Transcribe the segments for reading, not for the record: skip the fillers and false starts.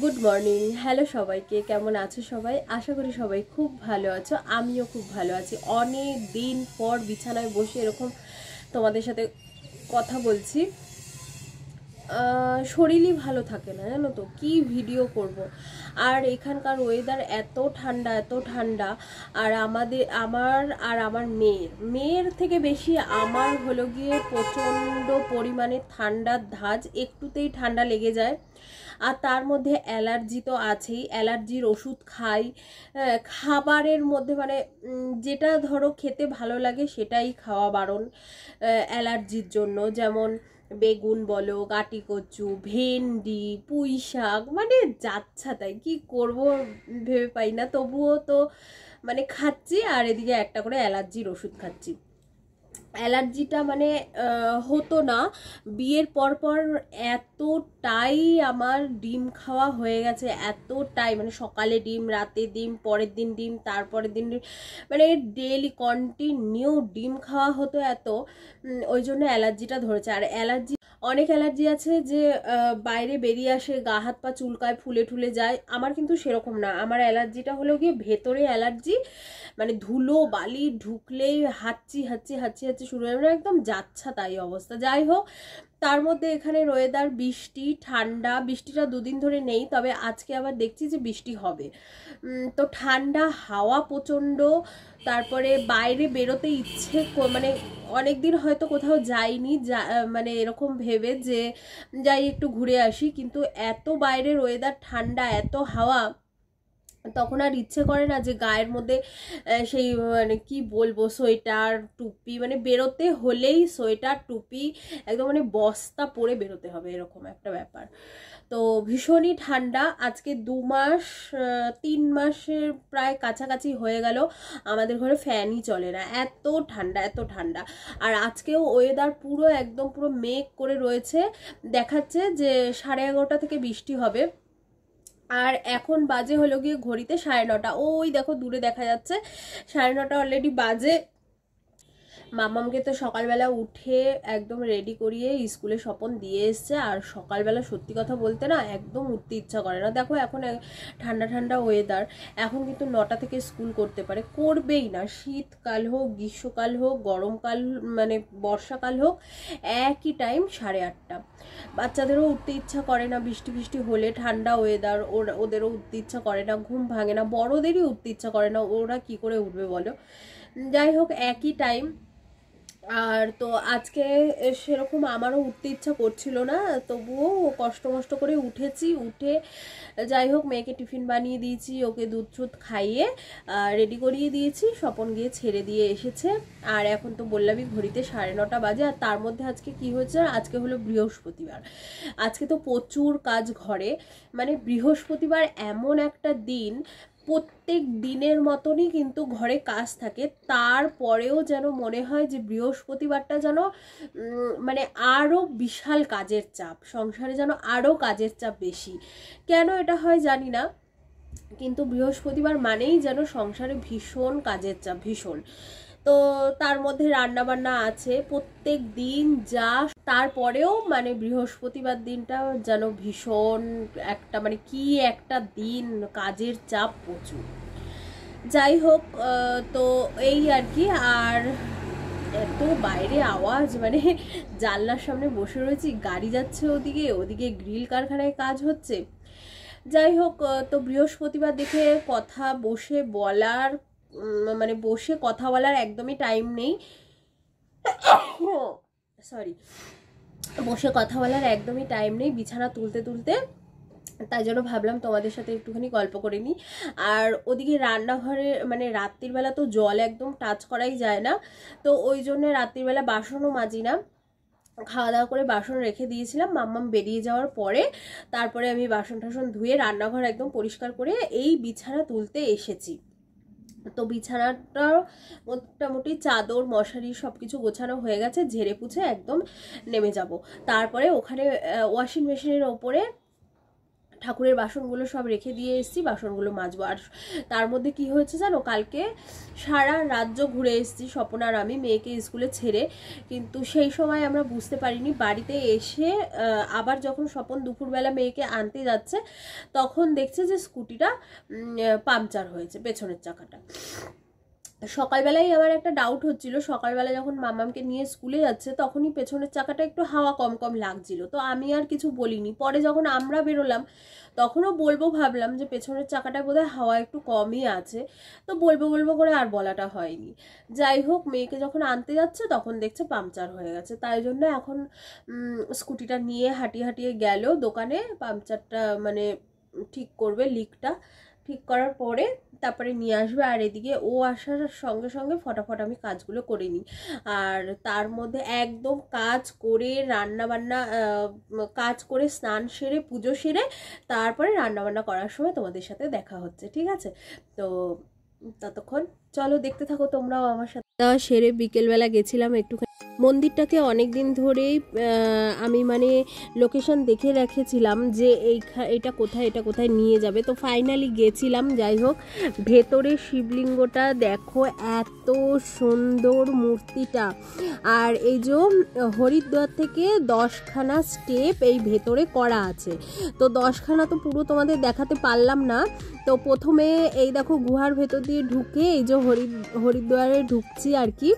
Good morning. Hello সবাইকে, কেমন আছো সবাই? আশা করি সবাই খুব ভালো আছো, আমিও খুব ভালো আছি। অনেক দিন পর বিছানায় বসে এরকম তোমাদের সাথে কথা বলছি। শরীরই ভালো থাকে না, জানো তো, কি ভিডিও করব। আর এখানকার ওয়েদার এত ঠান্ডা, এত ঠান্ডা। আর আমার মেয়ের থেকে বেশি আমার হলো গিয়ে প্রচণ্ড পরিমাণে ঠান্ডার ধাঁচ, একটুতেই ঠান্ডা লেগে যায়। আর তার মধ্যে অ্যালার্জি তো আছেই, অ্যালার্জির ওষুধ খাই। খাবারের মধ্যে মানে যেটা ধরো খেতে ভালো লাগে সেটাই খাওয়া বারণ অ্যালার্জির জন্য। যেমন বেগুন বলো, গাটি কচু, ভেন্ডি, পুঁই শাক, মানে যাচ্ছা তাই, কি করব ভেবে পাই না। তবুও তো মানে খাচ্ছি, আর এদিকে একটা করে অ্যালার্জির ওষুধ খাচ্ছি। অ্যালার্জিটা মানে হতো না, বিয়ের পর পর এতটাই আমার ডিম খাওয়া হয়ে গেছে, এতটাই মানে সকালে ডিম, রাতে ডিম, পরের দিন ডিম, তারপরের দিন ডিম, মানে ডেলি কন্টিনিউ ডিম খাওয়া হতো এত, ওই জন্য অ্যালার্জিটা ধরেছে। আর অনেক অ্যালার্জি আছে যে বাইরে বেরিয়ে আসে, গা হাত পা চুলকায়, ফুলে ঠুলে যায়। আমার কিন্তু সেরকম না, আমার অ্যালার্জিটা হলো গিয়ে ভেতরে অ্যালার্জি, মানে ধুলো বালি ঢুকলেই হাঁচি হাঁচি হাঁচি হাঁচি শুরু হয়ে, মানে একদম যাচ্ছা তাই অবস্থা। যাই হোক, তার মধ্যে এখানে ওয়েদার বৃষ্টি ঠান্ডা, বৃষ্টিটা দুদিন ধরে নেই, তবে আজকে আবার দেখছি যে বৃষ্টি হবে। তো ঠান্ডা হাওয়া প্রচণ্ড, তারপরে বাইরে বেরোতে ইচ্ছে মানে অনেকদিন হয়তো কোথাও যাইনি, মানে এরকম ভেবে যে যাই একটু ঘুরে আসি, কিন্তু এত বাইরের ওয়েদার ঠান্ডা, এত হাওয়া, তখন আর ইচ্ছে করে না যে গায়ের মধ্যে সেই মানে কি বলবো, সোয়েটার টুপি, মানে বেরোতে হলেই সোয়েটার টুপি একদম মানে বস্তা পরে বেরোতে হবে, এরকম একটা ব্যাপার। তো ভীষণই ঠান্ডা। আজকে 2 মাস 3 মাসের প্রায় কাছাকাছি হয়ে গেল আমাদের ঘরে ফ্যানই চলে না, এত ঠান্ডা, এত ঠান্ডা। আর আজকেও ওয়েদার পুরো একদম পুরো মেঘ করে রয়েছে, দেখাচ্ছে যে 11:30 থেকে বৃষ্টি হবে। আর এখন বাজে হলো গিয়ে ঘড়িতে 9:30, ওই দেখো দূরে দেখা যাচ্ছে 9:30 অলরেডি বাজে। মামামকে তো সকালবেলা উঠে একদম রেডি করিয়ে স্কুলে স্বপন দিয়ে এসছে। আর সকালবেলা সত্যি কথা বলতে না একদম উঠতে ইচ্ছা করে না। দেখো এখন ঠান্ডা ঠান্ডা ওয়েদার, এখন কিন্তু 9টা থেকে স্কুল করতে পারে, করবেই না। শীতকাল হোক, গ্রীষ্মকাল হোক, গরমকাল মানে বর্ষাকাল হোক, একই টাইম 8:30। বাচ্চাদেরও উঠতে ইচ্ছা করে না, বৃষ্টি বৃষ্টি হলে, ঠান্ডা ওয়েদার, ওদেরও উঠতে ইচ্ছা করে না, ঘুম ভাঙে না, বড়দেরই উঠতে ইচ্ছা করে না, ওরা কি করে উঠবে বলো। যাই হোক, একই টাইম। আর তো আজকে সেরকম আমারও উঠতে ইচ্ছা করছিল না, তবুও কষ্ট মষ্ট করে উঠেছি। উঠে যাই হোক মেয়েকে টিফিন বানিয়ে দিয়েছি, ওকে দুধ টুধ খাইয়ে রেডি করিয়ে দিয়েছি, স্বপন গিয়ে ছেড়ে দিয়ে এসেছে। আর এখন তো বললামই ঘড়িতে 9:30 বাজে। আর তার মধ্যে আজকে কি হয়েছে, আজকে হলো বৃহস্পতিবার। আজকে তো প্রচুর কাজ ঘরে, মানে বৃহস্পতিবার এমন একটা দিন, প্রত্যেক দিনের মতনই কিন্তু ঘরে কাজ থাকে, তারপরেও যেন মনে হয় যে বৃহস্পতিবারটা যেন মানে আরও বিশাল কাজের চাপ, সংসারে যেন আরও কাজের চাপ বেশি। কেন এটা হয় জানি না, কিন্তু বৃহস্পতিবার মানেই যেন সংসারে ভীষণ কাজের চাপ, ভীষণ। তো তার মধ্যে রান্না বান্না আছে প্রত্যেক দিন যা, তারপরেও মানে বৃহস্পতিবার দিনটা যেন ভীষণ একটা মানে কি একটা দিন, কাজের চাপ প্রচুর। যাই হোক, তো এই আর কি। আর এত বাইরে আওয়াজ, মানে জানলার সামনে বসে রয়েছি, গাড়ি যাচ্ছে ওদিকে, ওদিকে গ্রিল কারখানায় কাজ হচ্ছে। যাই হোক, তো বৃহস্পতিবার দেখে কথা বসে বলার মানে বসে কথা বলার একদমই টাইম নেই, সরি, বসে কথা বলার একদমই টাইম নেই বিছানা তুলতে তুলতে। তাই জন্য ভাবলাম তোমাদের সাথে একটুখানি গল্প করে নিই। আর ওদিকে রান্নাঘরে মানে রাত্রিবেলা তো জল একদম টাচ করাই যায় না, তো ওই জন্য রাত্রিবেলা বাসনও মাজি না, খাওয়া দাওয়া করে বাসন রেখে দিয়েছিলাম। মাম্মাম বেরিয়ে যাওয়ার পরে তারপরে আমি বাসন টাসন ধুয়ে রান্নাঘর একদম পরিষ্কার করে এই বিছানা তুলতে এসেছি। তো বিছানাটা মোটামুটি চাদর মশারি সব কিছু গোছানো হয়ে গেছে, ঝেড়ে পুছে একদম নেমে যাব। তারপরে ওখানে ওয়াশিং মেশিনের ওপরে ঠাকুরের বাসনগুলো সব রেখে দিয়ে এসেছি, বাসনগুলো মাজবো। আর তার মধ্যে কি হয়েছে জানো, কালকে সারা রাজ্য ঘুরে এসেছি স্বপন আর আমি মেয়েকে স্কুলে ছেড়ে, কিন্তু সেই সময় আমরা বুঝতে পারিনি। বাড়িতে এসে আবার যখন স্বপন দুপুরবেলা মেয়েকে আনতে যাচ্ছে তখন দেখছে যে স্কুটিটা পাংচার হয়েছে, পেছনের চাকাটা। সকালবেলায় আমার একটা ডাউট হচ্ছিল, সকালবেলা যখন মামামকে নিয়ে স্কুলে যাচ্ছে তখনই পেছনের চাকাটা একটু হাওয়া কম কম লাগছিল, তো আমি আর কিছু বলিনি। পরে যখন আমরা বেরোলাম তখনও বলবো ভাবলাম যে পেছনের চাকাটা বোধহয় হাওয়া একটু কমই আছে, তো বলবো করে আর বলাটা হয়নি। যাই হোক, মেয়েকে যখন আনতে যাচ্ছে তখন দেখছে পাংচার হয়ে গেছে, তাই জন্য এখন স্কুটিটা নিয়ে হাঁটিয়ে গেল দোকানে, পাংচারটা মানে ঠিক করবে, লিকটা ঠিক করার পরে তারপরে নিয়ে আসবে। আর এদিকে ও আসার সঙ্গে সঙ্গে ফটাফট আমি কাজগুলো করে নিই। আর তার মধ্যে একদম কাজ করে রান্নাবান্না কাজ করে স্নান সেরে পুজো সেরে তারপরে রান্নাবান্না করার সময় তোমাদের সাথে দেখা হচ্ছে, ঠিক আছে? তো ততক্ষণ চলো দেখতে থাকো তোমরাও আমার সাথে। সেরে বিকেলবেলা গেছিলাম একটুখানি মন্দিরটাকে, অনেক দিন ধরেই আমি মানে লোকেশন দেখে রেখেছিলাম যে এটা কোথায় নিয়ে যাবে, তো ফাইনালি গেছিলাম। যাই হোক, ভেতরে শিবলিঙ্গটা দেখো, এত সুন্দর মূর্তিটা। আর এই যে হরিদ্বার থেকে 10খানা স্টেপ এই ভেতরে করা আছে, তো 10খানা তো পুরো তোমাদের দেখাতে পারলাম না। তো প্রথমে এই দেখো গুহার ভেতর দিয়ে ঢুকে এই যে হরিদ্বারে ঢুকছি আর কি।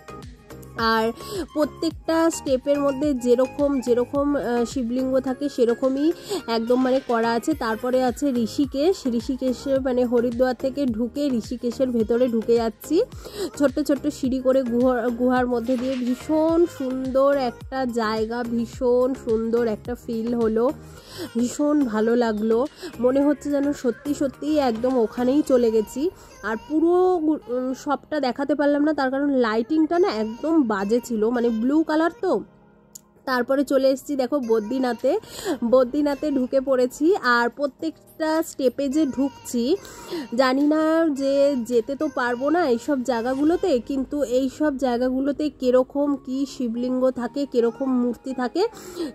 আর প্রত্যেকটা স্টেপের মধ্যে যেরকম শিবলিঙ্গ থাকে সেরকমই একদম মানে করা আছে। তারপরে আছে ঋষিকেশে মানে হরিদ্বার থেকে ঢুকে ঋষিকেশের ভেতরে ঢুকে যাচ্ছি ছোট্ট সিঁড়ি করে গুহার মধ্যে দিয়ে। ভীষণ সুন্দর একটা জায়গা, ভীষণ সুন্দর একটা ফিল হলো, ভীষণ ভালো লাগলো, মনে হচ্ছে যেন সত্যি একদম ওখানেই চলে গেছি। আর পুরো সবটা দেখাতে পারলাম না, তার কারণ লাইটিংটা না একদম বাজে ছিল, মানে ব্লু কালার তো। তারপরে চলে এসেছি দেখো বদ্রীনাথে ঢুকে পড়েছি। আর প্রত্যেকটা স্টেপে যে ঢুকছি, জানি না যে যেতে তো পারবো না এইসব জায়গাগুলোতে, কিন্তু এইসব জায়গাগুলোতে কীরকম কি শিবলিঙ্গ থাকে, কীরকম মূর্তি থাকে,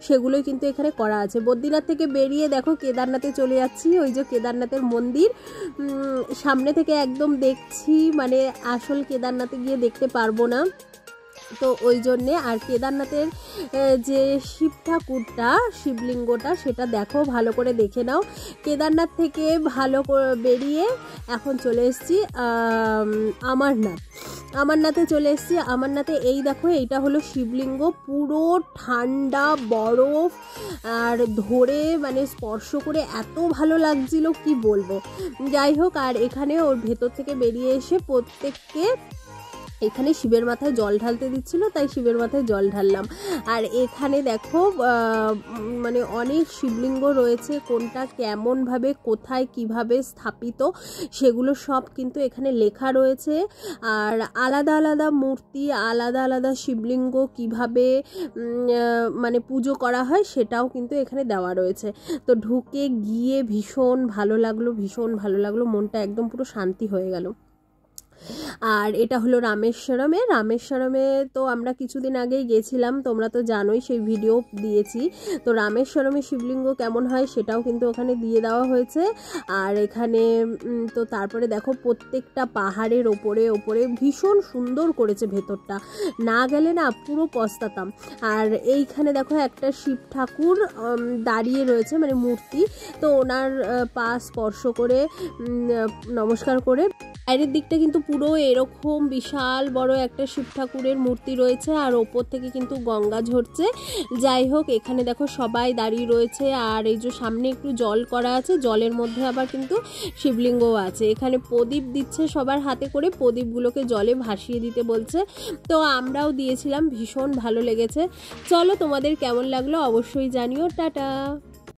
সেগুলোই কিন্তু এখানে করা আছে। বদ্রীনাথ থেকে বেরিয়ে দেখো কেদারনাথে চলে যাচ্ছি, ওই যে কেদারনাথের মন্দির সামনে থেকে একদম দেখছি, মানে আসল কেদারনাথে গিয়ে দেখতে পারবো না, তো ওই জন্যে। আর কেদারনাথের যে শিব ঠাকুরটা, শিবলিঙ্গটা, সেটা দেখো, ভালো করে দেখে নাও। কেদারনাথ থেকে ভালো করে বেরিয়ে এখন চলে এসেছি আমারনাথে চলে এসেছি। আমারনাথে এই দেখো, এইটা হলো শিবলিঙ্গ, পুরো ঠান্ডা বরফ, আর ধরে মানে স্পর্শ করে এত ভালো লাগছিল কি বলবো। যাই হোক, আর এখানে ওর ভেতর থেকে বেরিয়ে এসে প্রত্যেককে এখানে শিবের মাথায় জল ঢালতে দিচ্ছিল, তাই শিবের মাথায় জল ঢাললাম। আর এখানে দেখো মানে অনেক শিবলিঙ্গ রয়েছে, কোনটা কেমনভাবে কোথায় কিভাবে স্থাপিত সেগুলো সব কিন্তু এখানে লেখা রয়েছে। আর আলাদা মূর্তি, আলাদা শিবলিঙ্গ কিভাবে মানে পুজো করা হয় সেটাও কিন্তু এখানে দেওয়া রয়েছে। তো ঢুকে গিয়ে ভীষণ ভালো লাগলো, মনটা একদম পুরো শান্তি হয়ে গেল। আর এটা হলো রামেশ্বরমে তো আমরা কিছুদিন আগেই গেছিলাম, তোমরা তো জানোই, সেই ভিডিও দিয়েছি। তো রামেশ্বরমে শিবলিঙ্গ কেমন হয় সেটাও কিন্তু ওখানে দিয়ে দেওয়া হয়েছে। আর এখানে তো তারপরে দেখো প্রত্যেকটা পাহাড়ের ওপরে ভীষণ সুন্দর করেছে ভেতরটা, না গেলে না পুরো পস্তাতাম। আর এইখানে দেখো একটা শিব ঠাকুর দাঁড়িয়ে রয়েছে, মানে মূর্তি, তো ওনার পা স্পর্শ করে নমস্কার করে। বাইরের দিকটা কিন্তু পুরো এরকম বিশাল বড় একটা শিব ঠাকুরের মূর্তি রয়েছে, আর ওপর থেকে কিন্তু গঙ্গা ঝরছে। যাই হোক, এখানে দেখো সবাই দাঁড়িয়ে রয়েছে, আর এই যে সামনে একটু জল করা আছে, জলের মধ্যে আবার কিন্তু শিবলিঙ্গও আছে। এখানে প্রদীপ দিচ্ছে সবার হাতে করে, প্রদীপগুলোকে জলে ভাসিয়ে দিতে বলছে, তো আমরাও দিয়েছিলাম, ভীষণ ভালো লেগেছে। চলো তোমাদের কেমন লাগলো অবশ্যই জানিও। টাটা।